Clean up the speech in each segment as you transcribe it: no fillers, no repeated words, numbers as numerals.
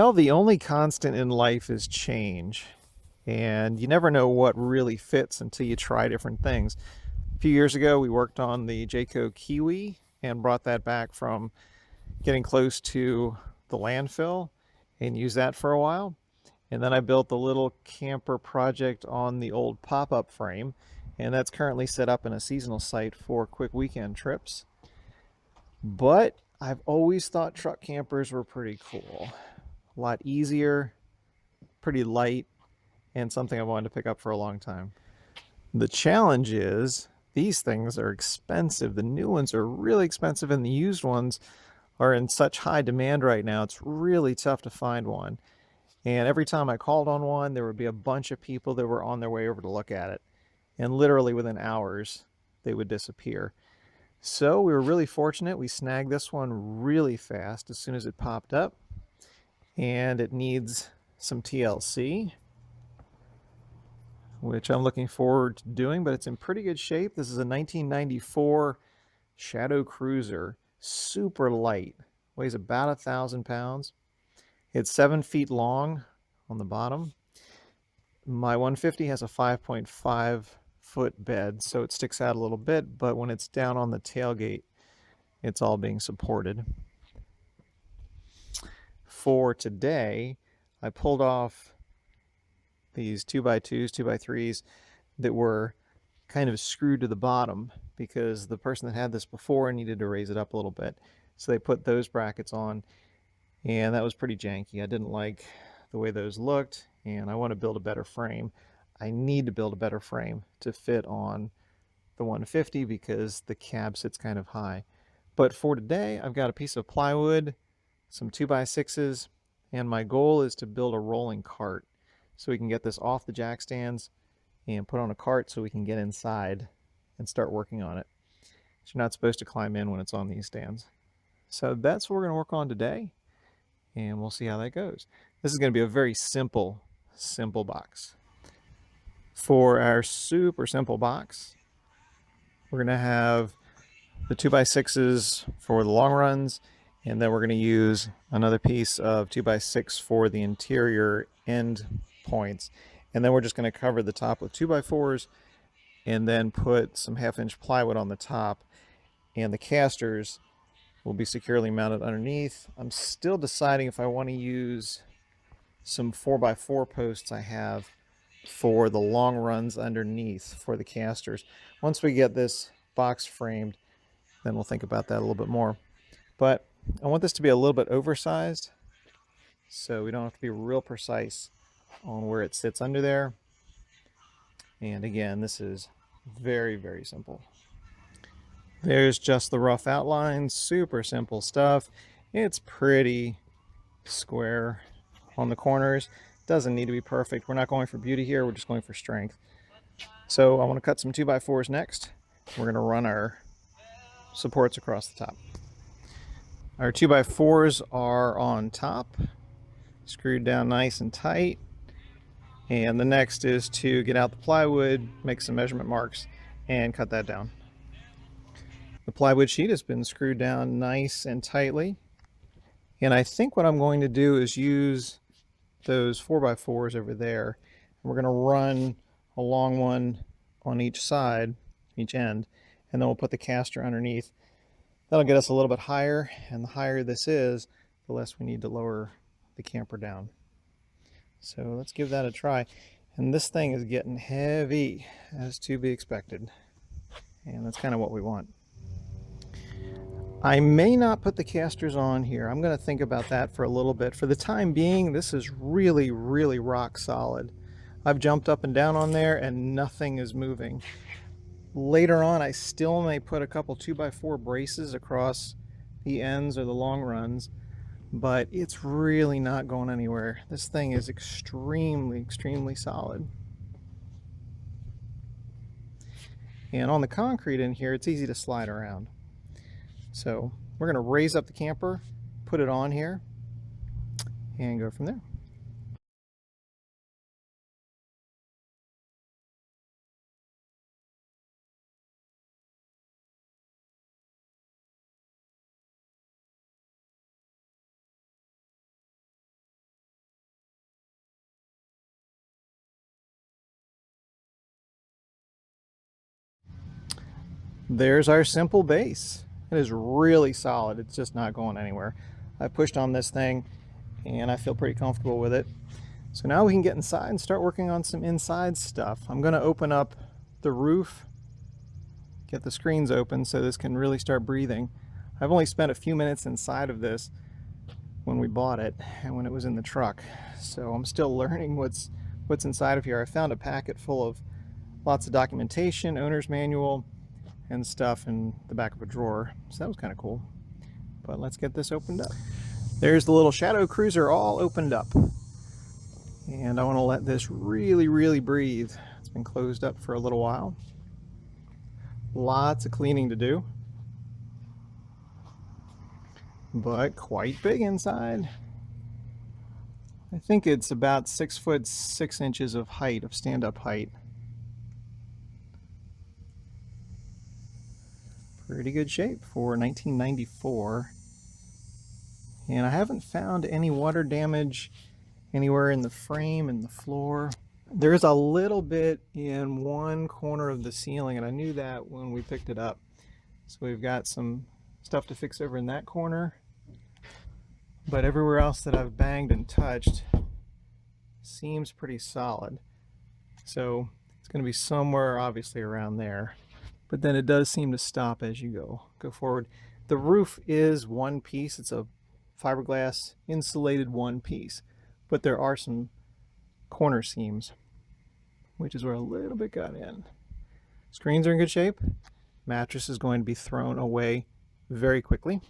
Well, the only constant in life is change, and you never know what really fits until you try different things. A few years ago, we worked on the Jayco Kiwi and brought that back from getting close to the landfill and used that for a while. And then I built the little camper project on the old pop-up frame, and that's currently set up in a seasonal site for quick weekend trips. But I've always thought truck campers were pretty cool. A lot easier, pretty light, and something I wanted to pick up for a long time. The challenge is these things are expensive. The new ones are really expensive, and the used ones are in such high demand right now. It's really tough to find one. And every time I called on one, there would be a bunch of people that were on their way over to look at it. And literally within hours, they would disappear. So we were really fortunate. We snagged this one really fast as soon as it popped up. And it needs some TLC, which I'm looking forward to doing, but it's in pretty good shape. This is a 1994 Shadow Cruiser, super light, weighs about 1,000 pounds. It's 7 feet long on the bottom. My 150 has a 5.5 foot bed, so it sticks out a little bit, but when it's down on the tailgate, it's all being supported. For today, I pulled off these 2x2s, 2x3s that were kind of screwed to the bottom because the person that had this before needed to raise it up a little bit. So they put those brackets on, and that was pretty janky. I didn't like the way those looked, and I want to build a better frame. I need to build a better frame to fit on the 150 because the cab sits kind of high. But for today, I've got a piece of plywood, some 2x6s, and my goal is to build a rolling cart so we can get this off the jack stands and put on a cart so we can get inside and start working on it. So you're not supposed to climb in when it's on these stands. So that's what we're going to work on today, and we'll see how that goes. This is going to be a very simple box. For our super simple box, we're going to have the 2x6s for the long runs, and then we're going to use another piece of 2x6 for the interior end points. And then we're just going to cover the top with 2x4s and then put some 1/2-inch plywood on the top, and the casters will be securely mounted underneath. I'm still deciding if I want to use some 4x4 posts I have for the long runs underneath for the casters. Once we get this box framed, then we'll think about that a little bit more. But I want this to be a little bit oversized, so we don't have to be real precise on where it sits under there. And again, this is very, very simple. There's just the rough outlines, super simple stuff. It's pretty square on the corners. Doesn't need to be perfect. We're not going for beauty here, we're just going for strength. So I want to cut some 2x4s next. We're going to run our supports across the top. Our 2x4s are on top, screwed down nice and tight. And the next is to get out the plywood, make some measurement marks, and cut that down. The plywood sheet has been screwed down nice and tightly. And I think what I'm going to do is use those 4x4s over there. We're going to run a long one on each side, each end, and then we'll put the caster underneath. That'll get us a little bit higher, and the higher this is, the less we need to lower the camper down. So let's give that a try. And this thing is getting heavy, as to be expected. And that's kind of what we want. I may not put the casters on here. I'm going to think about that for a little bit. For the time being, this is really, really rock solid. I've jumped up and down on there and nothing is moving. Later on, I still may put a couple 2x4 braces across the ends or the long runs, but it's really not going anywhere. This thing is extremely, extremely solid. And on the concrete in here, it's easy to slide around. So we're going to raise up the camper, put it on here, and go from there. There's our simple base. It is really solid. It's just not going anywhere. I pushed on this thing and I feel pretty comfortable with it. So now we can get inside and start working on some inside stuff. I'm going to open up the roof, get the screens open so this can really start breathing. I've only spent a few minutes inside of this when we bought it and when it was in the truck. So I'm still learning what's inside of here. I found a packet full of lots of documentation, owner's manual, and stuff in the back of a drawer. So that was kind of cool. But let's get this opened up. There's the little Shadow Cruiser all opened up. And I want to let this really breathe. It's been closed up for a little while. Lots of cleaning to do, but quite big inside. I think it's about 6 foot 6 inches of height, of stand-up height. Pretty good shape for 1994. And I haven't found any water damage anywhere in the frame and the floor. There's a little bit in one corner of the ceiling, and I knew that when we picked it up. So we've got some stuff to fix over in that corner. But everywhere else that I've banged and touched seems pretty solid. So it's going to be somewhere obviously around there. But then it does seem to stop as you go forward. The roof is one piece. It's a fiberglass insulated one piece. But there are some corner seams, which is where a little bit got in. Screens are in good shape. Mattress is going to be thrown away very quickly.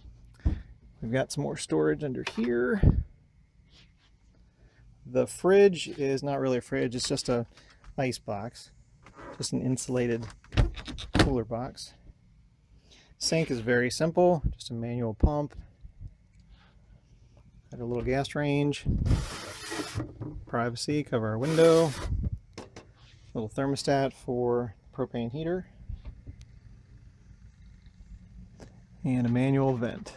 We've got some more storage under here. The fridge is not really a fridge, it's just a ice box. Just an insulated cooler box. Sink is very simple, just a manual pump. Got a little gas range. Privacy, cover our window. Little thermostat for propane heater. And a manual vent.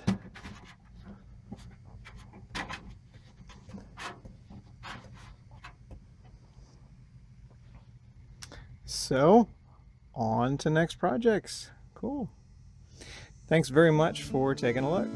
So, on to next projects. Cool. Thanks very much for taking a look.